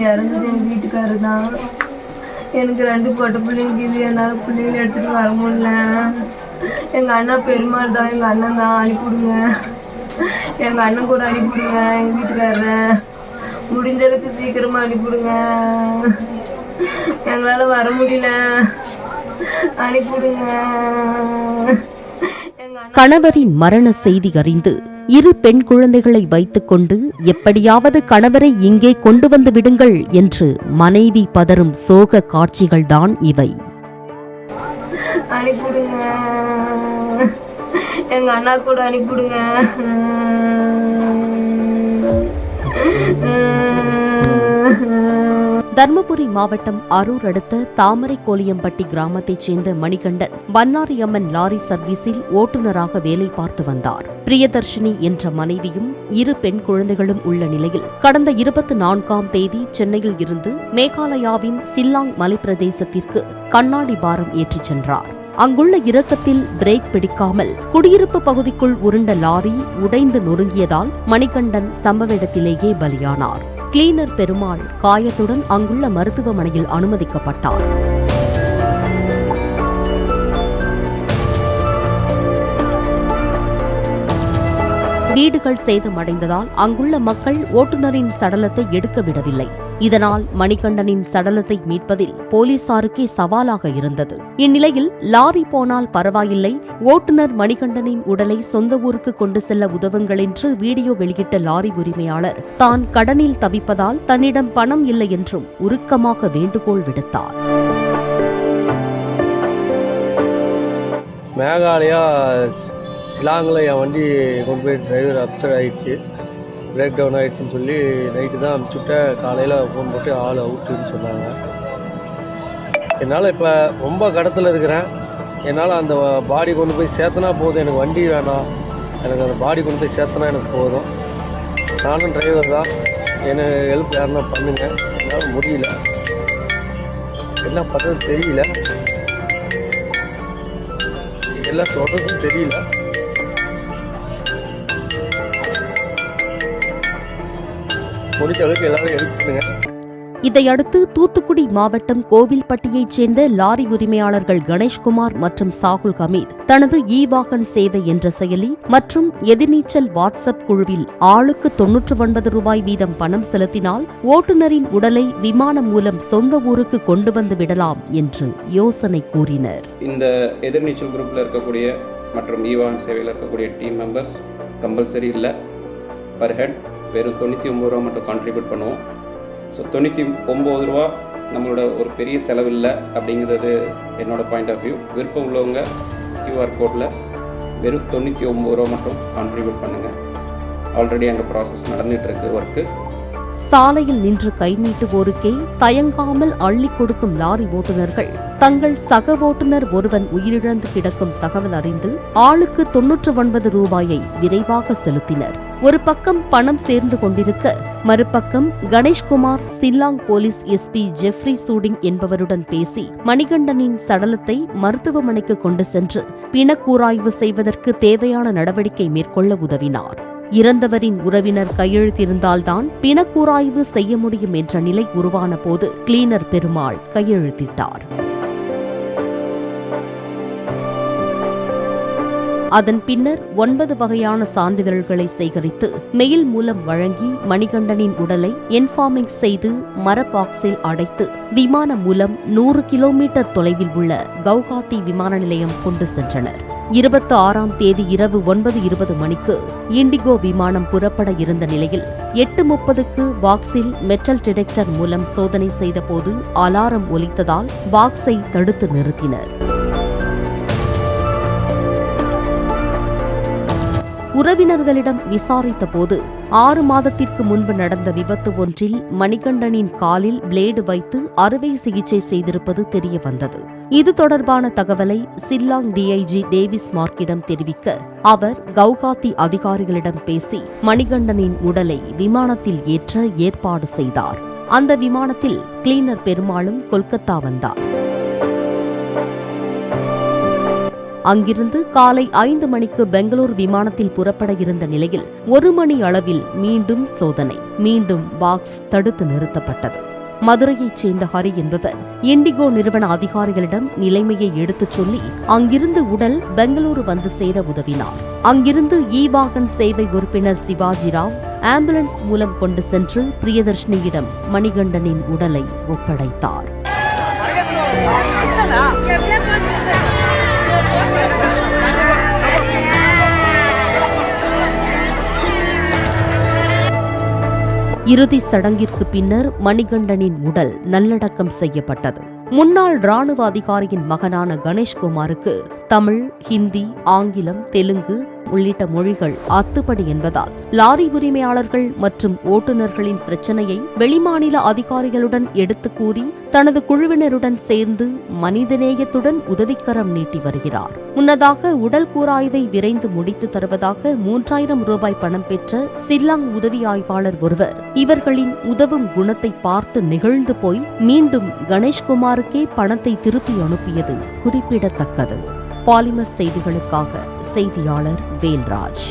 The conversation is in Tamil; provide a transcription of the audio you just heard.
இறந்தது எங்கள் வீட்டுக்காரரு தான். எனக்கு 2 பொட்ட பிள்ளைங்க இது. என்னால் பிள்ளைங்களை எடுத்துகிட்டு வர முடியல. எங்கள் அண்ணன் பெருமாள் தான், எங்கள் அண்ணன் தான். அனுப்பிவிடுங்க, எங்கள் அண்ணன் கூட அனுப்பிவிடுங்க. எங்கள் வீட்டுக்காரரை முடிஞ்சதுக்கு சீக்கிரமாக அனுப்பிவிடுங்க. எங்களால் வர முடியல, அனுப்பிவிடுங்க. கணவரின் மரண செய்தி அறிந்து 2 பெண் குழந்தைகளை வைத்துக்கொண்டு எப்படியாவது கணவரை இங்கே கொண்டு வந்து விடுங்கள் என்று மனைவி பதறும் சோக காட்சிகள்தான் இவை. அனுப்பிவிடுங்க, எங்க அண்ணா கூட அனுப்பிவிடுங்க. தர்மபுரி மாவட்டம் அரூர் அடுத்த தாமரை கோலியம்பட்டி கிராமத்தைச் சேர்ந்த மணிகண்டன் வண்ணாரியம்மன் லாரி சர்வீஸில் ஓட்டுநராக வேலை பார்த்து வந்தார். பிரியதர்ஷினி என்ற மனைவியும் 2 பெண் குழந்தைகளும் உள்ள நிலையில் கடந்த 24ஆம் தேதி சென்னையில் இருந்து மேகாலயாவின் சில்லாங் மலைப்பிரதேசத்திற்கு கண்ணாடி பாரம் ஏற்றிச் சென்றார். அங்குள்ள இறக்கத்தில் பிரேக் பிடிக்காமல் குடியிருப்பு பகுதிக்குள் உருண்ட லாரி உடைந்து நொறுங்கியதால் மணிகண்டன் சம்பவ இடத்திலேயே பலியானார். கிளீனர் பெருமாள் காயத்துடன் அங்குள்ள மருத்துவமனையில் அனுமதிக்கப்பட்டார். வீடுகள் சேதமடைந்ததால் அங்குள்ள மக்கள் ஓட்டுநரின் சடலத்தை எடுக்க விடவில்லை. இதனால் மணிகண்டனின் சடலத்தை மீட்பதில் போலீசாருக்கே சவாலாக இருந்தது. இந்நிலையில் லாரி போனால் பரவாயில்லை, ஓட்டுநர் மணிகண்டனின் உடலை சொந்த ஊருக்கு கொண்டு செல்ல உதவுங்கள் என்று வீடியோ வெளியிட்ட லாரி உரிமையாளர் தான் கடனில் தவிப்பதால் தன்னிடம் பணம் இல்லை என்றும் உருக்கமாக வேண்டுகோள் விடுத்தார். மேகாலயா ஷிலாங்கில் என் வண்டி கொண்டு போய் டிரைவர் அப்செட் ஆகிடுச்சு, பிரேக் டவுன் ஆகிடுச்சின்னு சொல்லி நைட்டு தான் அனுப்பிச்சுட்டேன். காலையில் ஃபோன் போட்டு ஆள் அவுட்டுன்னு சொன்னாங்க. என்னால் இப்போ ரொம்ப கடத்தில் இருக்கிறேன். என்னால் அந்த பாடி கொண்டு போய் சேர்த்தனா போதும், எனக்கு வண்டி வேணாம், எனக்கு அந்த பாடி கொண்டு போய் சேர்த்தனா எனக்கு போதும். நானும் டிரைவர் தான், எனக்கு ஹெல்ப் யாருன்னா பண்ணுங்கள். என்னால் முடியல, என்ன பண்ணுறது தெரியல, எல்லாம் சொல்கிறதும் தெரியல. இதையடுத்து தூத்துக்குடி மாவட்டம் கோவில்பட்டியைச் சேர்ந்த லாரி உரிமையாளர்கள் கணேஷ்குமார் மற்றும் சாகுல் ஹமீத் தனது இ-வாகன் சேவை என்ற செயலி மற்றும் எதிர்நீச்சல் வாட்ஸ்அப் குழுவில் ஆளுக்கு 99 ரூபாய் வீதம் பணம் செலுத்தினால் ஓட்டுநரின் உடலை விமானம் மூலம் சொந்த ஊருக்கு கொண்டு வந்து விடலாம் என்று யோசனை கூறினர். இந்த எதிர்நீச்சல் குரூப்ல இருக்கக்கூடிய மற்றும் இ-வாகன் சேவையில் இருக்கக்கூடிய டீம் மெம்பர்ஸ் கம்பல்சரி இல்லை, பர் ஹெட் வெறும் 99 ரூபா மட்டும் கான்ட்ரிபியூட் பண்ணுவோம். ஸோ 99 ரூபா நம்மளோட ஒரு பெரிய செலவு இல்லை அப்படிங்கிறது என்னோடய பாயிண்ட் ஆஃப் வியூ. விருப்பம் உள்ளவங்க கியூஆர் கோடில் வெறும் 99 ரூபா மட்டும் கான்ட்ரிபியூட் பண்ணுங்கள். ஆல்ரெடி அங்கே ப்ராசஸ் நடந்துகிட்ருக்கு ஒர்க்கு. சாலையில் நின்று கை நீட்டுவோருக்கே தயங்காமல் அள்ளி கொடுக்கும் லாரி ஓட்டுநர்கள் தங்கள் சக ஓட்டுநர் ஒருவன் உயிரிழந்து கிடக்கும் தகவல் அறிந்து ஆளுக்கு 99 ரூபாயை விரைவாக செலுத்தினர். ஒரு பக்கம் பணம் சேர்ந்து கொண்டிருக்க, மறுபக்கம் Ganeshkumar Shillong police SP Jeffrey சூடிங் என்பவருடன் பேசி மணிகண்டனின் சடலத்தை மருத்துவமனைக்கு கொண்டு சென்று பிணக்கூராய்வு செய்வதற்கு தேவையான நடவடிக்கை மேற்கொள்ள உதவினார். இறந்தவரின் உறவினர் கையெழுத்திருந்தால்தான் பிணக்கூராய்வு செய்ய முடியும் என்ற நிலை உருவான போது கிளீனர் பெருமாள் கையெழுத்திட்டார். அதன் பின்னர் 9 வகையான சான்றிதழ்களை சேகரித்து மெயில் மூலம் வழங்கி மணிகண்டனின் உடலை என்ஃபார்மிங் செய்து மரபாக்ஸில் அடைத்து விமானம் மூலம் 100 கிலோமீட்டர் தொலைவில் உள்ள கவுஹாத்தி விமான நிலையம் கொண்டு சென்றனர். 26ஆம் தேதி இரவு 9:20 மணிக்கு இண்டிகோ விமானம் புறப்பட இருந்த நிலையில் 8:30க்கு பாக்ஸில் மெட்டல் டிடெக்டர் மூலம் சோதனை செய்தபோது அலாரம் ஒலித்ததால் பாக்ஸை தடுத்து நிறுத்தினர். உறவினர்களிடம் விசாரித்த போது 6 மாதத்திற்கு முன்பு நடந்த விபத்து ஒன்றில் மணிகண்டனின் காலில் பிளேடு வைத்து அறுவை சிகிச்சை செய்திருப்பது தெரியவந்தது. இது தொடர்பான தகவலை சில்லாங் டிஐஜி டேவிஸ் மார்க்கிடம் தெரிவிக்க அவர் கவுஹாத்தி அதிகாரிகளிடம் பேசி மணிகண்டனின் உடலை விமானத்தில் ஏற்ற ஏற்பாடு செய்தார். அந்த விமானத்தில் கிளீனர் பெருமாளும் கொல்கத்தா வந்தார். அங்கிருந்து காலை 5 மணிக்கு பெங்களூர் விமானத்தில் புறப்பட இருந்த நிலையில் 1 மணி அளவில் மீண்டும் சோதனை. மீண்டும் பாக்ஸ் தடுத்து நிறுத்தப்பட்டது. மதுரையைச் சேர்ந்த ஹரி என்பவர் இண்டிகோ நிறுவன அதிகாரிகளிடம் நிலைமையை எடுத்துச் சொல்லி அங்கிருந்து உடல் பெங்களூரு வந்து சேர உதவினார். அங்கிருந்து இ-வாகன் சேவை உறுப்பினர் சிவாஜிராவ் ஆம்புலன்ஸ் மூலம் கொண்டு சென்று பிரியதர்ஷினியிடம் மணிகண்டனின் உடலை ஒப்படைத்தார். இறுதி சடங்கிற்கு பின்னர் மணிகண்டனின் உடல் நல்லடக்கம் செய்யப்பட்டது. முன்னாள் ராணுவ அதிகாரியின் மகனான கணேஷ்குமாருக்கு தமிழ், ஹிந்தி, ஆங்கிலம், தெலுங்கு உள்ளிட்ட மொழிகள் அத்துப்படி என்பதால் லாரி உரிமையாளர்கள் மற்றும் ஓட்டுநர்களின் பிரச்சனையை வெளிமாநில அதிகாரிகளுடன் எடுத்து கூறி தனது குழுவினருடன் சேர்ந்து மனிதநேயத்துடன் உதவிக்கரம் நீட்டி வருகிறார். முன்னதாக உடல் கூராய்வை விரைந்து முடித்து தருவதாக 3000 ரூபாய் பணம் பெற்ற சில்லாங் உதவி ஆய்வாளர் ஒருவர் இவர்களின் உதவும் குணத்தை பார்த்து நெகிழ்ந்து போய் மீண்டும் கணேஷ்குமாருக்கே பணத்தை திருப்பி அனுப்பியது குறிப்பிடத்தக்கது. பாலிமர் செய்திகளுக்காக செய்தியாளர் வேல்ராஜ்.